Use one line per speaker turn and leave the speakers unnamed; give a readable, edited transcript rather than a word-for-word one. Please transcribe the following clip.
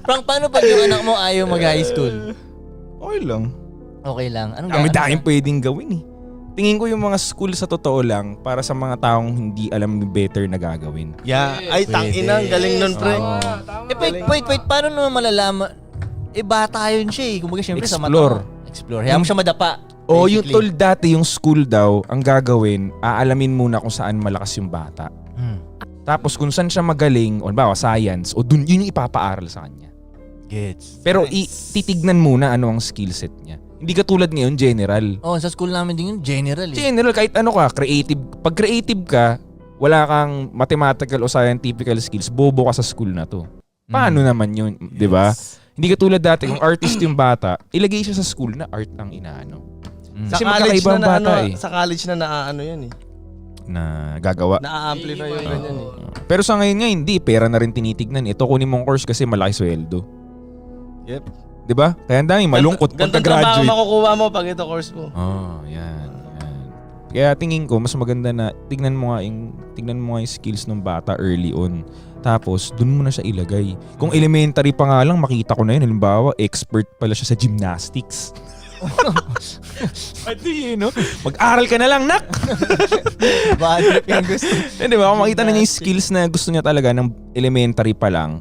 Frank, paano pag yung anak mo ayaw mag-high school?
Okay lang.
Okay lang. Anong
Dami-daming pwedeng gawin eh. Tingin ko yung mga school sa totoo lang para sa mga taong hindi alam yung better na gagawin.
Yeah. Ay, tangina. Galing nun, pre.
Wait. Paano naman malalaman? Bata yun siya eh. Kumbaga siyempre sa
Explore.
mata. Explore. Hayaan mo siya madapa.
O yung
basically.
tol dati, yung school daw, ang gagawin, aalamin muna kung saan malakas yung bata. Tapos kung saan siya magaling, o bawa science, o dun, yun yung ipapaaral sa kanya.
Gets.
Pero titignan muna ano ang skill set niya. Hindi katulad ngayon, general.
Oh, sa school namin din yun, general eh.
General, kahit ano ka, creative. Pag creative ka, wala kang mathematical o scientific skills, bobo ka sa school na to. Paano naman yun, di ba? Hindi katulad dati, kung artist yung bata, ilagay siya sa school na art ang inaano.
Sa
Kasi
college
magkakaiba ang
na
bata eh.
Sa college na naaano yan eh.
Na gagawa.
Na-amplify yung ganyan eh.
Pero sa ngayon nga, hindi. Pera na rin tinitignan. Ito kunin mong course kasi malaki sweldo.
Yep.
Di ba? Kaya ang dami malungkot pag
Gantong trabaho
graduate.
makukuha mo pag ito course mo.
Oh, yan. Kaya tingin ko, mas maganda na tignan mo nga yung skills ng bata early on. Tapos, dun mo na siya ilagay. Kung elementary pa nga lang, makita ko na yun. Halimbawa, expert pala siya sa gymnastics. Pwede yun, no? Mag-aral ka na lang, nak!
Bad trip yung gusto.
Di ba? Kung makita na niya yung skills na gusto niya talaga ng elementary pa lang,